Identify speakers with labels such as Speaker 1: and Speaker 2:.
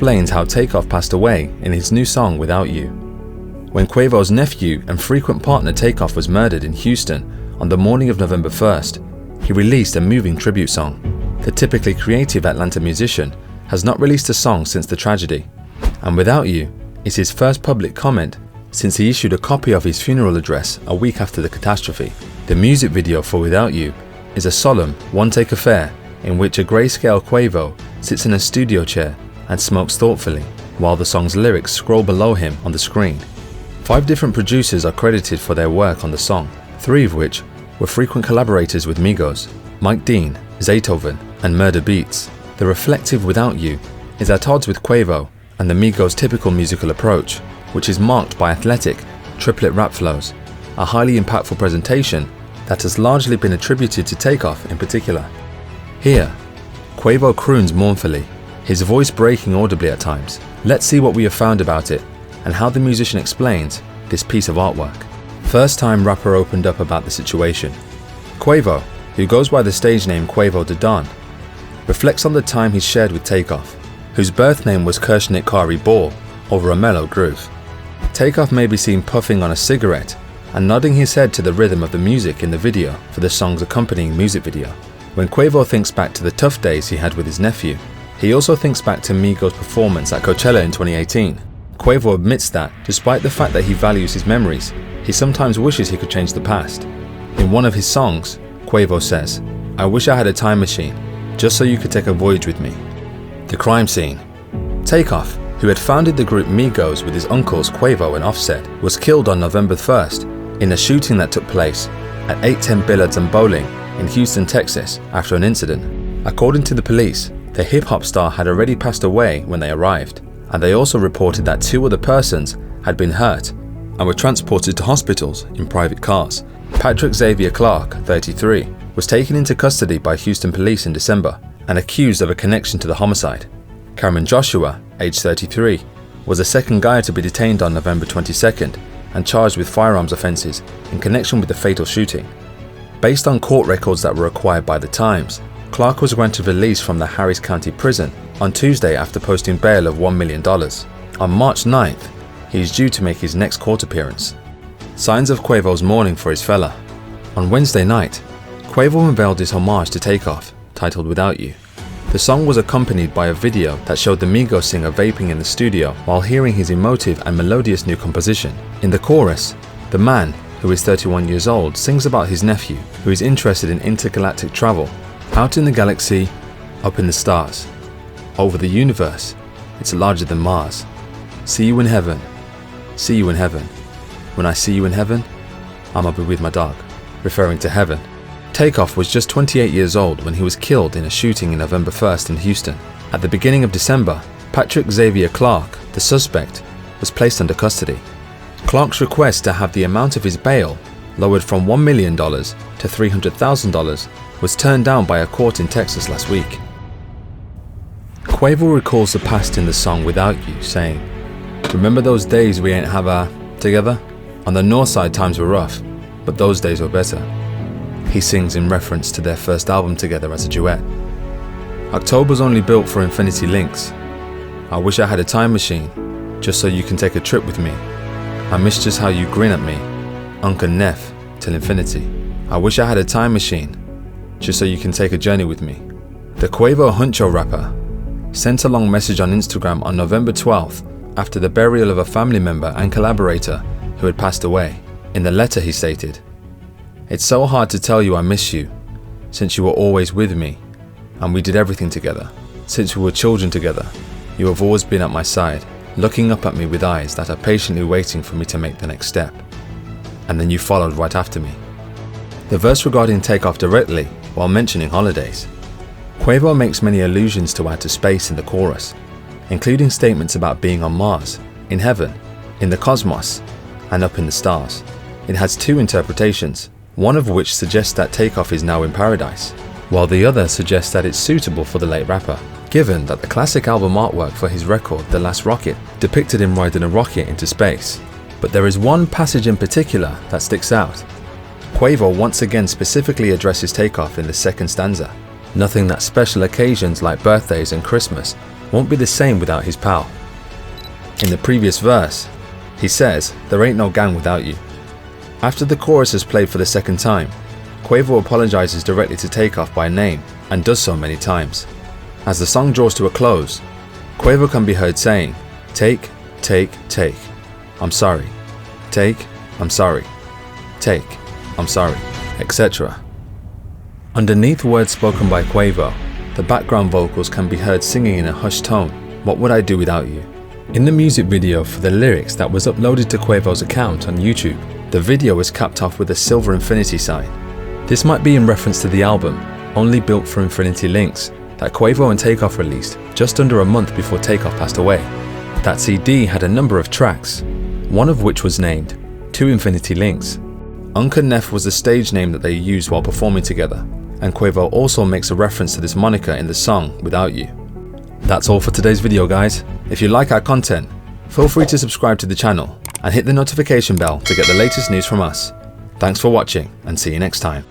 Speaker 1: explains how Takeoff passed away in his new song Without You. When Quavo's nephew and frequent partner Takeoff was murdered in Houston on the morning of November 1st, he released a moving tribute song. The typically creative Atlanta musician has not released a song since the tragedy, and Without You is his first public comment since he issued a copy of his funeral address a week after the catastrophe. The music video for Without You is a solemn, one-take affair in which a grayscale Quavo sits in a studio chair and smokes thoughtfully, while the song's lyrics scroll below him on the screen. 5 different producers are credited for their work on the song, 3 of which were frequent collaborators with Migos, Mike Dean, Zaytoven, and Murder Beats. The reflective Without You is at odds with Quavo and the Migos' typical musical approach, which is marked by athletic, triplet rap flows, a highly impactful presentation that has largely been attributed to Takeoff in particular. Here, Quavo croons mournfully, his voice breaking audibly at times. Let's see what we have found about it and how the musician explains this piece of artwork. First time rapper opened up about the situation. Quavo, who goes by the stage name Quavo the Don, reflects on the time he shared with Takeoff, whose birth name was Kershnik Kari Ball, over a mellow groove. Takeoff may be seen puffing on a cigarette and nodding his head to the rhythm of the music in the video for the song's accompanying music video. When Quavo thinks back to the tough days he had with his nephew, he also thinks back to Migos' performance at Coachella in 2018. Quavo admits that, despite the fact that he values his memories, he sometimes wishes he could change the past. In one of his songs, Quavo says, "I wish I had a time machine, just so you could take a voyage with me." The crime scene. Takeoff, who had founded the group Migos with his uncles Quavo and Offset, was killed on November 1st in a shooting that took place at 810 Billards and Bowling in Houston, Texas, after an incident. According to the police, the hip-hop star had already passed away when they arrived, and they also reported that 2 other persons had been hurt and were transported to hospitals in private cars. Patrick Xavier Clark, 33, was taken into custody by Houston police in December and accused of a connection to the homicide. Cameron Joshua, age 33, was the second guy to be detained on November 22nd and charged with firearms offences in connection with the fatal shooting. Based on court records that were acquired by the Times, Clark was granted release from the Harris County Prison on Tuesday after posting bail of $1 million. On March 9th, he is due to make his next court appearance. Signs of Quavo's mourning for his fella. On Wednesday night, Quavo unveiled his homage to Takeoff, titled Without You. The song was accompanied by a video that showed the Migos singer vaping in the studio while hearing his emotive and melodious new composition. In the chorus, the man, who is 31 years old, sings about his nephew, who is interested in intergalactic travel, out in the galaxy, up in the stars, over the universe, it's larger than Mars. See you in heaven, see you in heaven. When I see you in heaven, I'ma be with my dog, referring to heaven. Takeoff was just 28 years old when he was killed in a shooting in November 1st in Houston. At the beginning of December, Patrick Xavier Clark, the suspect, was placed under custody. Clark's request to have the amount of his bail lowered from $1 million to $300,000 was turned down by a court in Texas last week. Quavo recalls the past in the song Without You, saying, "Remember those days we ain't have our together? On the north side times were rough, but those days were better." He sings in reference to their first album together as a duet. October's only built for infinity links. I wish I had a time machine, just so you can take a trip with me. I miss just how you grin at me, Uncle Neff, till infinity. I wish I had a time machine, just so you can take a journey with me. The Quavo Huncho rapper sent a long message on Instagram on November 12th after the burial of a family member and collaborator who had passed away. In the letter he stated, "It's so hard to tell you I miss you, since you were always with me, and we did everything together. Since we were children together, you have always been at my side, looking up at me with eyes that are patiently waiting for me to make the next step. And then you followed right after me." The verse regarding Takeoff directly, while mentioning holidays. Quavo makes many allusions to outer space in the chorus, including statements about being on Mars, in heaven, in the cosmos, and up in the stars. It has 2 interpretations, one of which suggests that Takeoff is now in paradise, while the other suggests that it's suitable for the late rapper, given that the classic album artwork for his record The Last Rocket depicted him riding a rocket into space. But there is one passage in particular that sticks out. Quavo once again specifically addresses Takeoff in the second stanza, nothing that special occasions like birthdays and Christmas won't be the same without his pal. In the previous verse, he says, "There ain't no gang without you." After the chorus is played for the second time, Quavo apologizes directly to Takeoff by name and does so many times. As the song draws to a close, Quavo can be heard saying, "Take, take, take. I'm sorry. Take, I'm sorry. Take, I'm sorry," etc. Underneath words spoken by Quavo, the background vocals can be heard singing in a hushed tone, "What would I do without you?" In the music video for the lyrics that was uploaded to Quavo's account on YouTube, the video was capped off with a silver infinity sign. This might be in reference to the album, Only Built for Infinity Links, that Quavo and Takeoff released just under a month before Takeoff passed away. That CD had a number of tracks, one of which was named To Infinity Links. Uncle Neff was the stage name that they used while performing together, and Quavo also makes a reference to this moniker in the song Without You. That's all for today's video, guys. If you like our content, feel free to subscribe to the channel and hit the notification bell to get the latest news from us. Thanks for watching and see you next time.